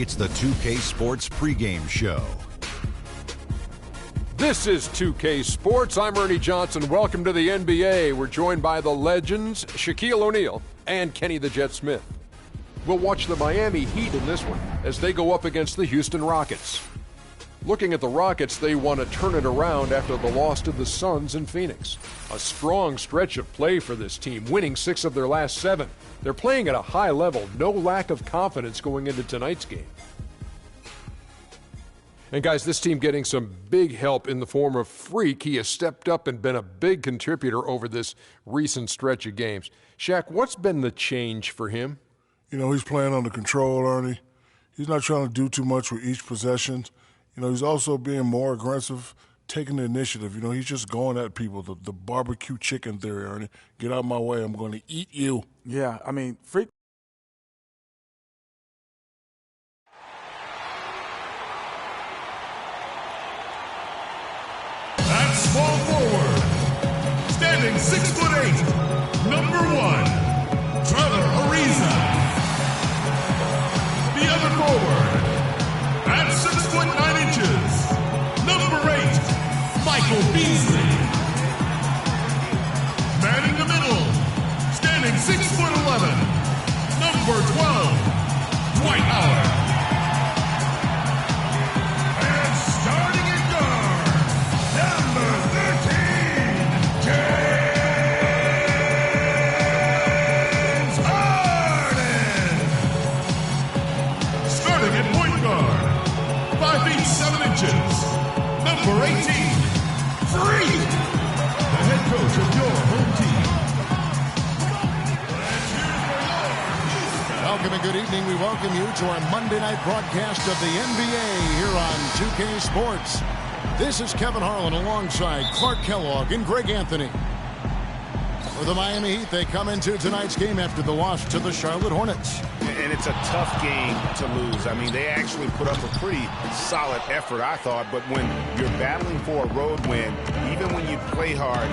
It's the 2K Sports pregame show. This is 2K Sports. I'm Ernie Johnson. Welcome to the NBA. We're joined by the legends, Shaquille O'Neal and Kenny the Jet Smith. We'll watch the Miami Heat in this one as they go up against the Houston Rockets. Looking at the Rockets, they want to turn it around after the loss to the Suns in Phoenix. A strong stretch of play for this team, winning 6 of their last 7. They're playing at a high level, no lack of confidence going into tonight's game. And guys, this team getting some big help in the form of Freak. He has stepped up and been a big contributor over this recent stretch of games. Shaq, what's been the change for him? You know, he's playing under control, Ernie. He's not trying to do too much with each possession. You know, he's also being more aggressive, taking the initiative. You know, he's just going at people. The barbecue chicken theory, Ernie. Get out of my way. I'm going to eat you. Yeah, I mean, Freak. At small forward, standing 6'8", number 1, Trevor Ariza. The other forward, at 6'9", number 8, Michael Beasley. Man in the middle, standing 6'11", number 12, Dwight Howard. And starting at guard, number 13, James Harden. Starting at point guard, 5 feet 7 inches, number 18, Freak, the head coach of your home team. Welcome and good evening. We welcome you to our Monday night broadcast of the NBA here on 2K Sports. This is Kevin Harlan alongside Clark Kellogg and Greg Anthony. For the Miami Heat, they come into tonight's game after the loss to the Charlotte Hornets. And it's a tough game to lose. I mean, they actually put up a pretty solid effort, I thought. But when you're battling for a road win, even when you play hard,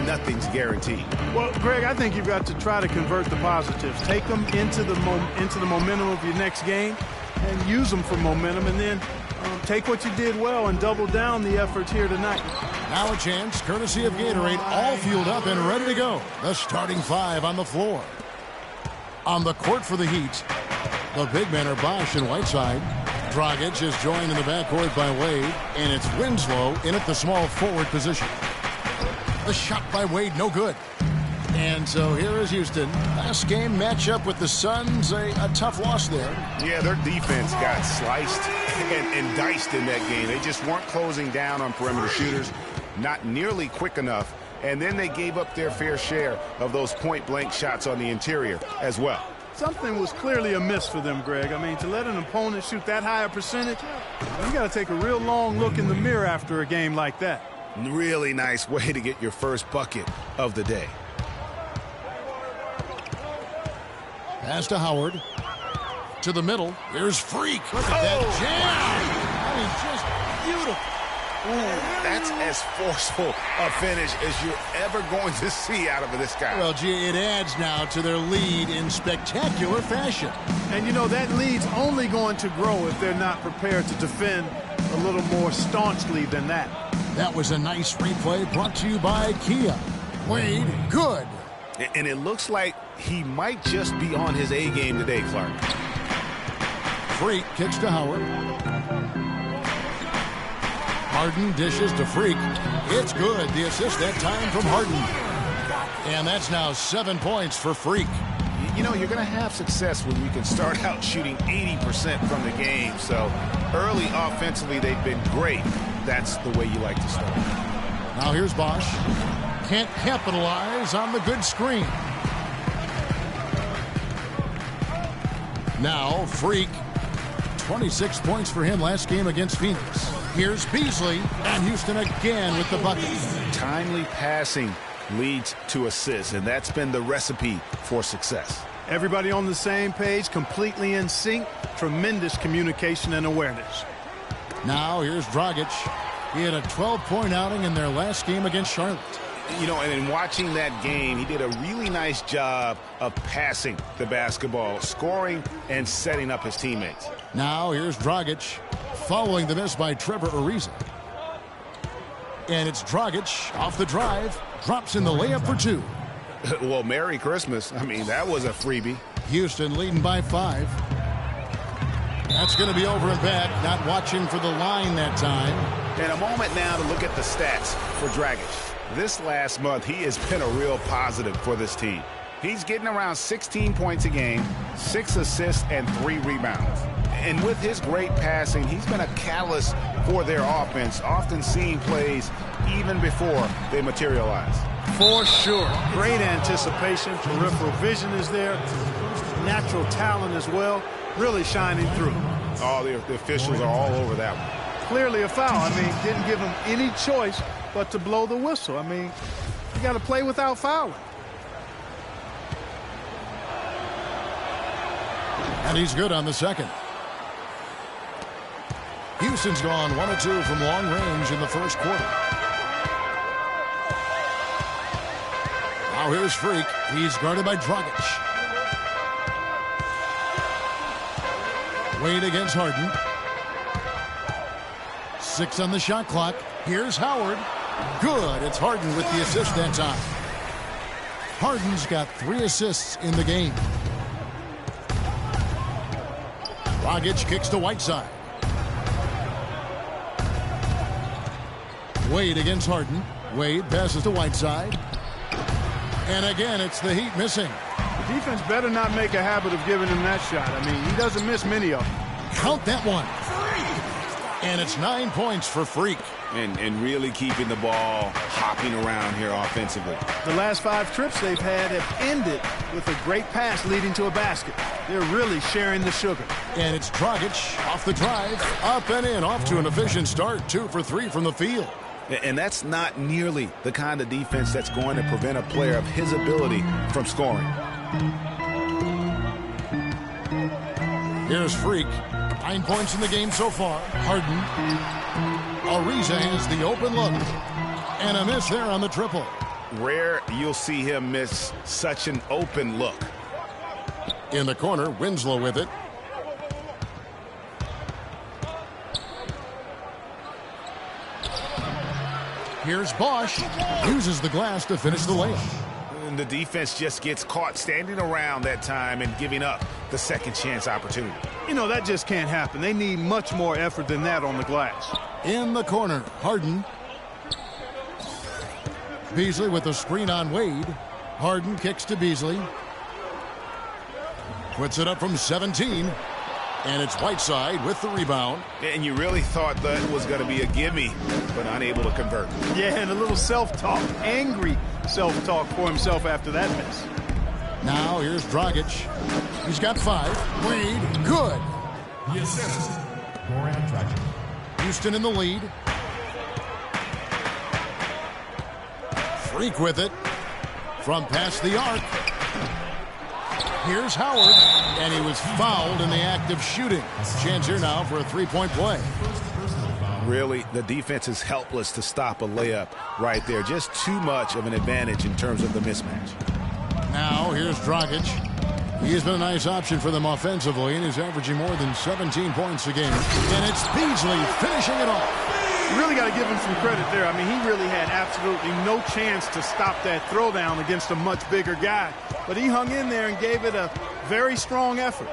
nothing's guaranteed. Well, Greg, I think you've got to try to convert the positives. Take them into the momentum of your next game and use them for momentum. And then take what you did well and double down the efforts here tonight. Now a chance, courtesy of Gatorade, all fueled up and ready to go. The starting 5 on the floor. On the court for the Heat, the big men are Bosch and Whiteside. Dragic is joined in the backcourt by Wade, and it's Winslow in at the small forward position. The shot by Wade, no good. And so here is Houston. Last game matchup with the Suns, a tough loss there. Yeah, their defense got sliced and diced in that game. They just weren't closing down on perimeter shooters, not nearly quick enough. And then they gave up their fair share of those point-blank shots on the interior as well. Something was clearly amiss for them, Greg. I mean, to let an opponent shoot that high a percentage, you got to take a real long look in the mirror after a game like that. Really nice way to get your first bucket of the day. Pass to Howard. To the middle. Here's Freak. Look at that jam. I mean, just beautiful. Ooh, that's as forceful a finish as you're ever going to see out of this guy. Well, gee, it adds now to their lead in spectacular fashion. And, you know, that lead's only going to grow if they're not prepared to defend a little more staunchly than that. That was a nice replay brought to you by Kia. Wade, good. And it looks like he might just be on his A game today, Clark. Freak kicks to Howard. Harden dishes to Freak. It's good. The assist that time from Harden. And that's now 7 points for Freak. You know, you're going to have success when you can start out shooting 80% from the game. So early offensively, they've been great. That's the way you like to start. Now here's Bosch. Can't capitalize on the good screen. Now Freak. 26 points for him last game against Phoenix. Here's Beasley, and Houston again with the bucket. Timely passing leads to assists, and that's been the recipe for success. Everybody on the same page, completely in sync, tremendous communication and awareness. Now here's Dragic. He had a 12-point outing in their last game against Charlotte. You know, and in watching that game, he did a really nice job of passing the basketball, scoring, and setting up his teammates. Now here's Dragic, following the miss by Trevor Ariza. And it's Dragic off the drive, drops in the layup for 2. Well, Merry Christmas. I mean, that was a freebie. Houston leading by 5. That's going to be over and back, not watching for the line that time. And a moment now to look at the stats for Dragic. This last month, he has been a real positive for this team. He's getting around 16 points a game, 6 assists, and 3 rebounds. And with his great passing, he's been a catalyst for their offense, often seeing plays even before they materialize. For sure. Great anticipation. Peripheral vision is there. Natural talent as well. Really shining through. Oh, the officials are all over that one. Clearly a foul. I mean, didn't give him any choice but to blow the whistle. I mean, you got to play without fouling. And he's good on the second. Houston's gone 1 of 2 from long range in the first quarter. Now here's Freak. He's guarded by Dragic. Wade against Harden. 6 on the shot clock. Here's Howard. Good. It's Harden with the assist that time. Harden's got 3 assists in the game. Dragic kicks to Whiteside. Wade against Harden. Wade passes to Whiteside. And again, it's the Heat missing. The defense better not make a habit of giving him that shot. I mean, he doesn't miss many of them. Count that one. And it's 9 points for Freak. And really keeping the ball hopping around here offensively. The last 5 trips they've had have ended with a great pass leading to a basket. They're really sharing the sugar. And it's Dragic off the drive, up and in, off to an efficient start, 2 for 3 from the field. And that's not nearly the kind of defense that's going to prevent a player of his ability from scoring. Here's Freak. 9 points in the game so far. Harden. Ariza has the open look. And a miss there on the triple. Rare you'll see him miss such an open look. In the corner, Winslow with it. Here's Bosch. Uses the glass to finish the layup. And the defense just gets caught standing around that time and giving up the second chance opportunity. You know, that just can't happen. They need much more effort than that on the glass. In the corner, Harden. Beasley with the screen on Wade. Harden kicks to Beasley. Puts it up from 17. And it's Whiteside with the rebound. And you really thought that was going to be a gimme, but unable to convert. Yeah, and a little self-talk, angry self-talk for himself after that miss. Now here's Dragic. He's got 5. Wade, good. The assist, Goran Dragic. Houston in the lead. Freak with it. From past the arc. Here's Howard, and he was fouled in the act of shooting. Chance here now for a 3-point play. Really, the defense is helpless to stop a layup right there. Just too much of an advantage in terms of the mismatch. Now here's Dragic. He's been a nice option for them offensively, and he's averaging more than 17 points a game. And it's Beasley finishing it off. You really got to give him some credit there. I mean, he really had absolutely no chance to stop that throwdown against a much bigger guy. But he hung in there and gave it a very strong effort.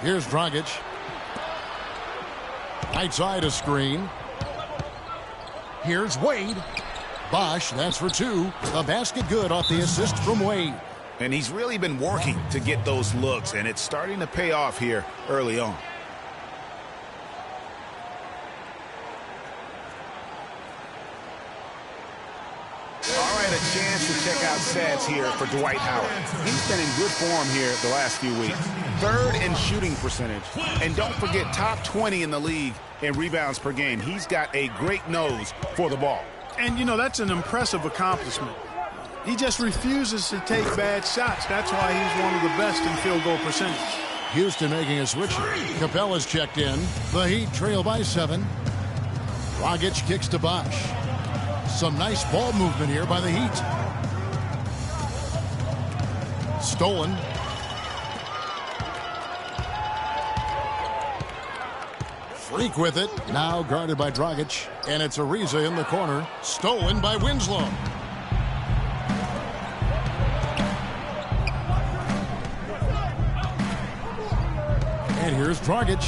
Here's Dragic. Right side a screen. Here's Wade. Bosch, that's for 2. A basket good off the assist from Wade. And he's really been working to get those looks, and it's starting to pay off here early on. All right, a chance to check out stats here for Dwight Howard. He's been in good form here the last few weeks. 3rd in shooting percentage. And don't forget, top 20 in the league in rebounds per game. He's got a great nose for the ball. And, you know, that's an impressive accomplishment. He just refuses to take bad shots. That's why he's one of the best in field goal percentage. Houston making a switch. Capella's checked in. The Heat trail by 7. Dragic kicks to Bosch. Some nice ball movement here by the Heat. Stolen. Freak with it. Now guarded by Dragic. And it's Ariza in the corner. Stolen by Winslow. And here's Dragic.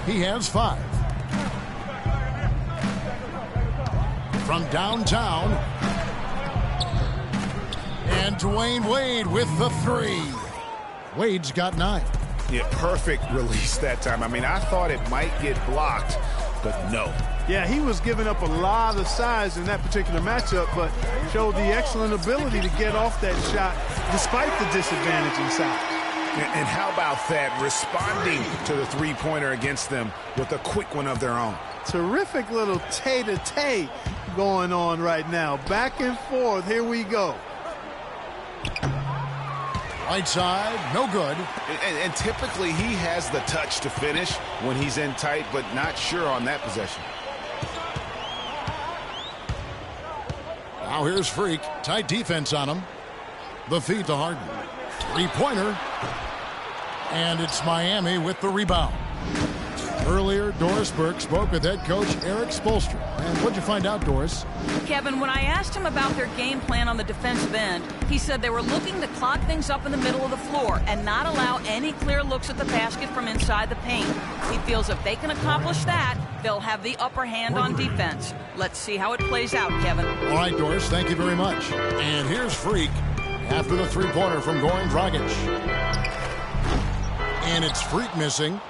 He has 5. From downtown. And Dwayne Wade with the 3. Wade's got 9. Yeah, perfect release that time. I mean, I thought it might get blocked, but no. Yeah, he was giving up a lot of size in that particular matchup, but showed the excellent ability to get off that shot despite the disadvantage in size. And how about that, responding to the three-pointer against them with a quick one of their own. Terrific little tay-to-tay going on right now. Back and forth. Here we go. Right side, no good. And typically he has the touch to finish when he's in tight, but not sure on that possession. Now here's Freak. Tight defense on him. The feed to Harden. Three-pointer. And it's Miami with the rebound. Earlier, Doris Burke spoke with head coach Eric Spoelstra. And what'd you find out, Doris? Kevin, when I asked him about their game plan on the defensive end, he said they were looking to clock things up in the middle of the floor and not allow any clear looks at the basket from inside the paint. He feels if they can accomplish that, they'll have the upper hand on defense. Let's see how it plays out, Kevin. All right, Doris, thank you very much. And here's Freak after the three-pointer from Goran Dragic. And it's Freak missing.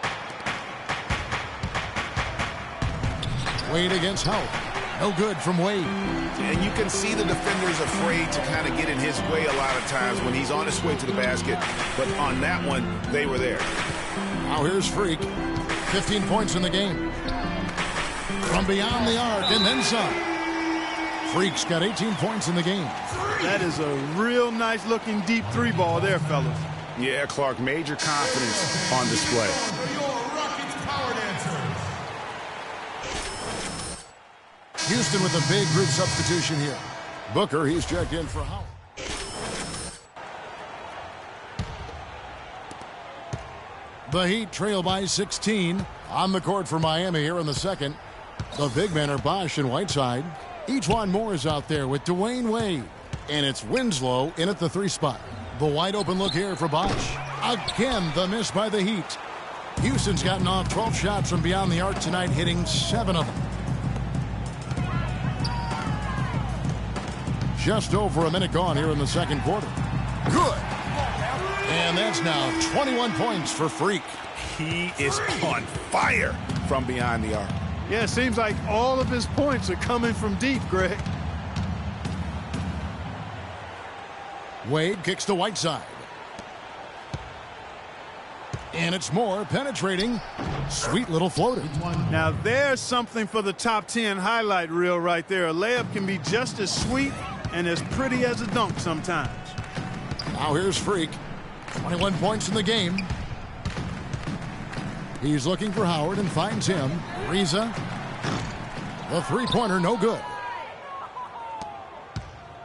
Wade against Howard. No good from Wade. And you can see the defenders afraid to kind of get in his way a lot of times when he's on his way to the basket. But on that one, they were there. Now here's Freak. 15 points in the game. From beyond the arc and then some. Freak's got 18 points in the game. That is a real nice looking deep 3 ball there, fellas. Yeah, Clark, major confidence on display. Houston with a big group substitution here. Booker, he's checked in for Howard. The Heat trail by 16. On the court for Miami here in the second. The big men are Bosch and Whiteside. Ejuan Moore is out there with Dwayne Wade. And it's Winslow in at the 3 spot. The wide open look here for Bosch. Again, the miss by the Heat. Houston's gotten off 12 shots from beyond the arc tonight, hitting 7 of them. Just over a minute gone here in the second quarter. Good. And that's now 21 points for Freak. He is on fire from behind the arc. Yeah, it seems like all of his points are coming from deep, Greg. Wade kicks to Whiteside. And it's Moore penetrating. Sweet little floater. Now there's something for the top 10 highlight reel right there. A layup can be just as sweet and as pretty as a dunk sometimes. Now here's Freak. 21 points in the game. He's looking for Howard and finds him. Ariza. The three-pointer, no good.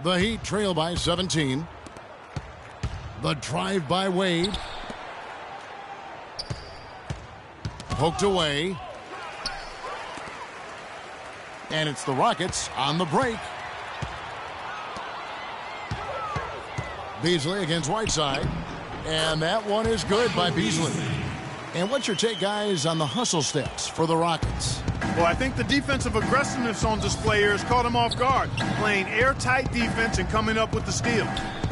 The Heat trail by 17. The drive by Wade. Poked away. And it's the Rockets on the break. Beasley against Whiteside. And that one is good by Beasley. And what's your take, guys, on the hustle steps for the Rockets? Well, I think the defensive aggressiveness on display here has caught them off guard. Playing airtight defense and coming up with the steal.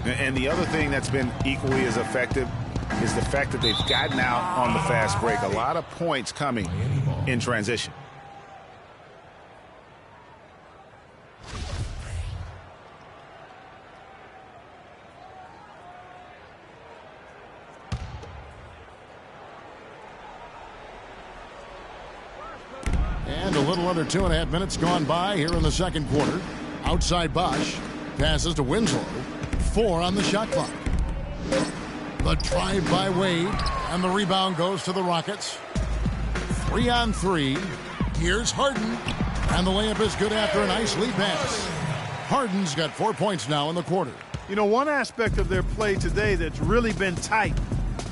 And the other thing that's been equally as effective is the fact that they've gotten out on the fast break. A lot of points coming in transition. And a little under 2.5 minutes gone by here in the second quarter. Outside Bosch. Passes to Winslow. 4 on the shot clock. The drive by Wade. And the rebound goes to the Rockets. 3 on 3. Here's Harden. And the layup is good after a nice lead pass. Harden's got 4 points now in the quarter. You know, one aspect of their play today that's really been tight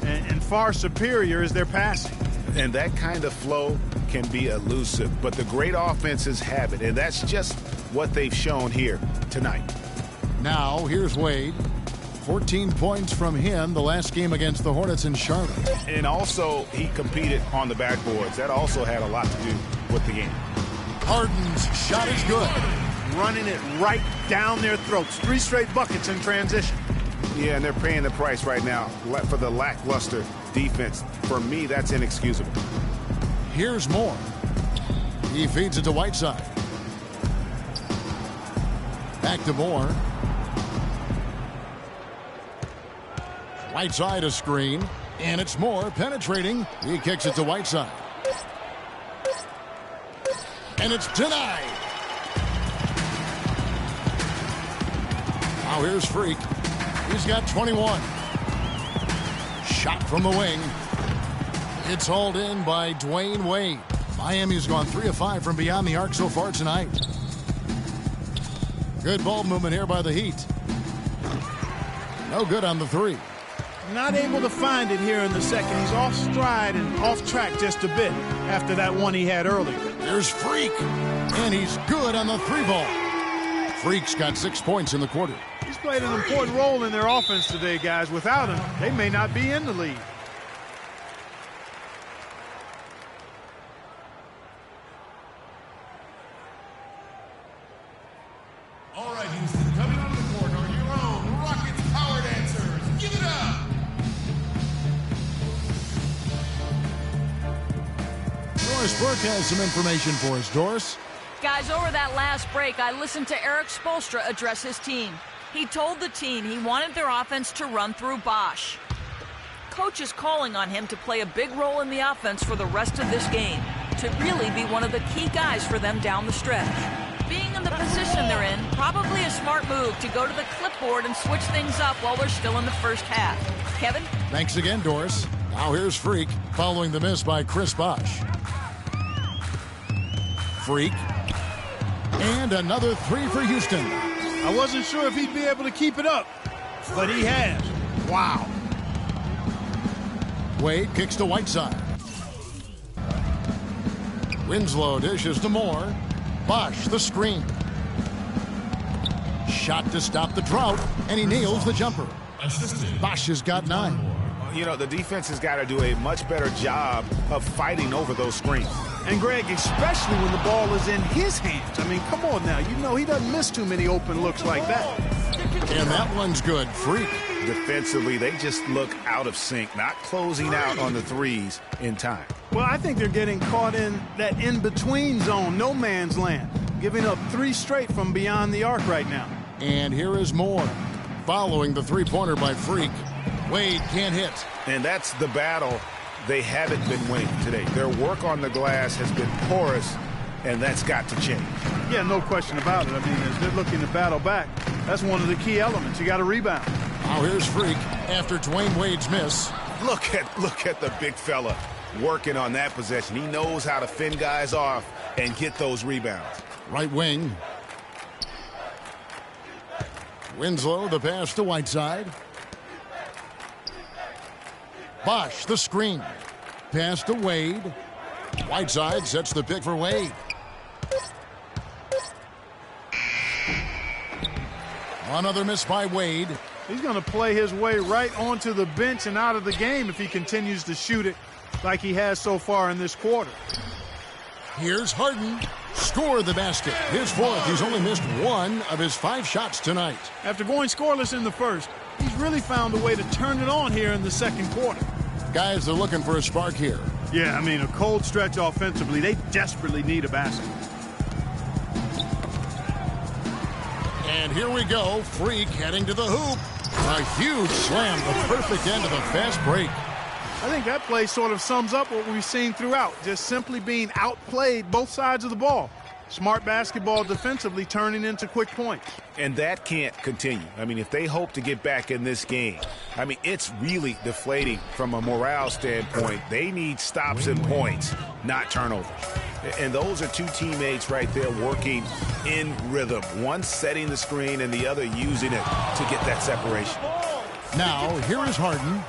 and far superior is their passing. And that kind of flow can be elusive, but the great offenses have it, and that's just what they've shown here tonight. Now, here's Wade. 14 points from him the last game against the Hornets in Charlotte. And also, he competed on the backboards. That also had a lot to do with the game. Harden's shot is good. Running it right down their throats. 3 straight buckets in transition. Yeah, and they're paying the price right now for the lackluster defense. For me, that's inexcusable. Here's Moore. He feeds it to Whiteside. Back to Moore. Whiteside a screen, and it's Moore penetrating. He kicks it to Whiteside. And it's denied. Now here's Freak. He's got 21. Shot from the wing. It's hauled in by Dwayne Wade. Miami's gone 3 of 5 from beyond the arc so far tonight. Good ball movement here by the Heat. No good on the 3. Not able to find it here in the second. He's off stride and off track just a bit after that one he had earlier. There's Freak, and he's good on the 3-ball. Freak's got 6 points in the quarter. He's played an important role in their offense today, guys. Without him, they may not be in the lead. All right, Houston, coming on the court are your own Rockets Power Dancers. Give it up! Doris Burke has some information for us. Doris? Guys, over that last break, I listened to Eric Spoelstra address his team. He told the team he wanted their offense to run through Bosh. Coach is calling on him to play a big role in the offense for the rest of this game, to really be one of the key guys for them down the stretch. Being in the position they're in, probably a smart move to go to the clipboard and switch things up while they're still in the first half. Kevin? Thanks again, Doris. Now here's Freak, following the miss by Chris Bosh. Freak. And another 3 for Houston. I wasn't sure if he'd be able to keep it up, but he has. Wow. Wade kicks to Whiteside. Winslow dishes to Moore. Bosh the screen. Shot to stop the drought, and he nails the jumper. Bosh has got 9. You know, the defense has got to do a much better job of fighting over those screens. And Greg, especially when the ball is in his hands. I mean, come on now. You know he doesn't miss too many open looks like that. And that one's good. Freak. Defensively, they just look out of sync, not closing out on the threes in time. Well, I think they're getting caught in that in-between zone, no man's land, giving up 3 straight from beyond the arc right now. And here is Moore, following the 3-pointer by Freak. Wade can't hit. And that's the battle they haven't been winning today. Their work on the glass has been porous, and that's got to change. Yeah, no question about it. I mean, as they're looking to battle back, that's one of the key elements. You got to rebound. Now here's Freak after Dwayne Wade's miss. Look at the big fella working on that possession. He knows how to fend guys off and get those rebounds. Right wing. Winslow, the pass to Whiteside. Bosh, the screen. Pass to Wade. Whiteside sets the pick for Wade. Another miss by Wade. He's going to play his way right onto the bench and out of the game if he continues to shoot it like he has so far in this quarter. Here's Harden. Score the basket. His 4th. He's only missed 1 of his 5 shots tonight. After going scoreless in the first, he's really found a way to turn it on here in the second quarter. Guys, they're looking for a spark here. Yeah, I mean, a cold stretch offensively. They desperately need a basket. And here we go. Freak heading to the hoop. A huge slam, the perfect end of a fast break. I think that play sort of sums up what we've seen throughout. Just simply being outplayed both sides of the ball. Smart basketball defensively turning into quick points. And that can't continue. I mean, if they hope to get back in this game, I mean, it's really deflating from a morale standpoint. They need stops and points, not turnovers. And those are two teammates right there working in rhythm. One setting the screen and the other using it to get that separation. Now, here is Harden.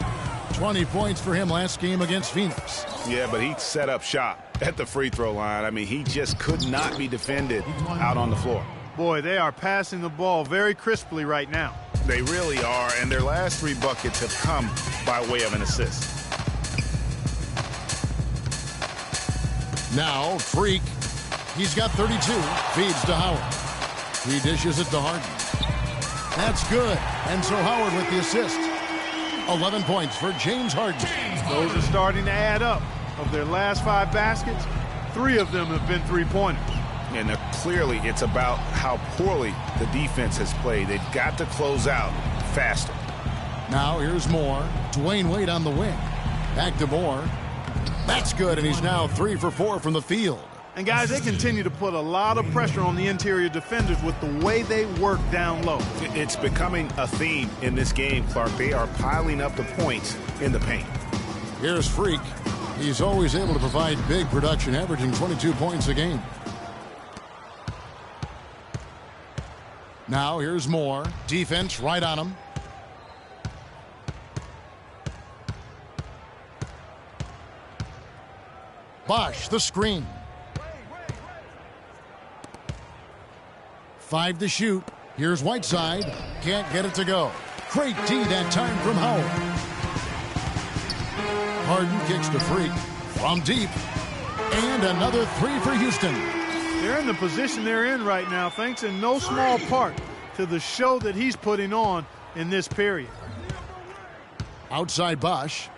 20 points for him last game against Phoenix. Yeah, but he set up shop at the free throw line. I mean, he just could not be defended out on the floor. Boy, they are passing the ball very crisply right now. They really are, and their last 3 buckets have come by way of an assist. Now, Freak. He's got 32. Feeds to Howard. He dishes it to Harden. That's good. And so Howard with the assist. 11 points for James Harden. Those are starting to add up. Of their last 5 baskets, 3 of them have been three-pointers. And clearly it's about how poorly the defense has played. They've got to close out faster. Now here's Moore. Dwayne Wade on the wing. Back to Moore. That's good, and he's now 3 for 4 from the field. And guys, they continue to put a lot of pressure on the interior defenders with the way they work down low. It's becoming a theme in this game, Clark. They are piling up the points in the paint. Here's Freak. He's always able to provide big production, averaging 22 points a game. Now here's Moore. Defense right on him. Bosh, the screen. 5 to shoot. Here's Whiteside. Can't get it to go. Great D that time from Howard. Harden kicks to Freak from deep. And another 3 for Houston. They're in the position they're in right now, thanks in no small part to the show that he's putting on in this period. Outside Bosh.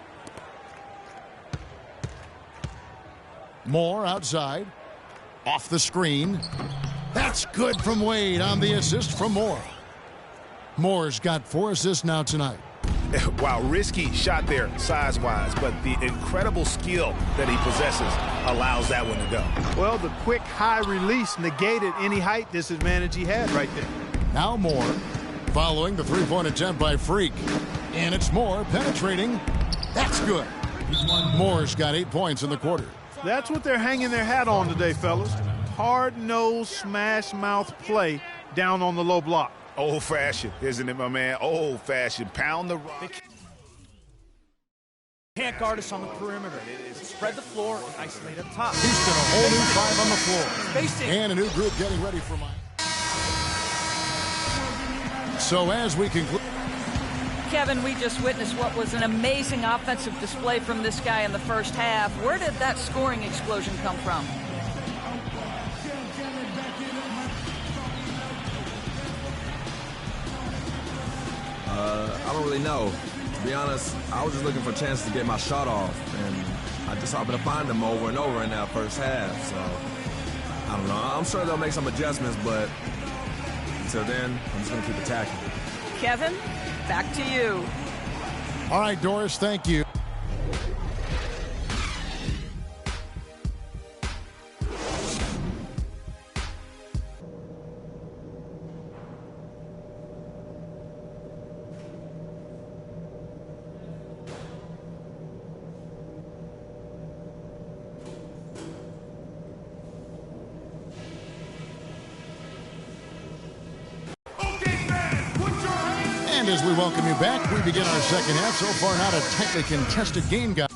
Moore outside. Off the screen. That's good from Wade on the assist from Moore. Moore's got 4 assists now tonight. Wow, risky shot there size-wise, but the incredible skill that he possesses allows that one to go. Well, the quick high release negated any height disadvantage he had right there. Now Moore following the 3-point attempt by Freak. And it's Moore penetrating. That's good. Moore's got 8 points in the quarter. That's what they're hanging their hat on today, fellas. Hard-nosed, smash-mouth play down on the low block. Old-fashioned, isn't it, my man? Old-fashioned. Pound the rock. Can't guard us on the perimeter. Spread the floor and isolate up top. Houston, a whole new 5 on the floor. Spacing. And a new group getting ready for mine. So as we conclude. Kevin, we just witnessed what was an amazing offensive display from this guy in the first half. Where did that scoring explosion come from? I don't really know. To be honest, I was just looking for a chance to get my shot off, and I just happened to find them over and over in that first half. So, I don't know. I'm sure they'll make some adjustments, but until then, I'm just going to keep attacking. Kevin, back to you. All right, Doris, thank you. As we welcome you back, we begin our second half. So far, not a tightly contested game, guys.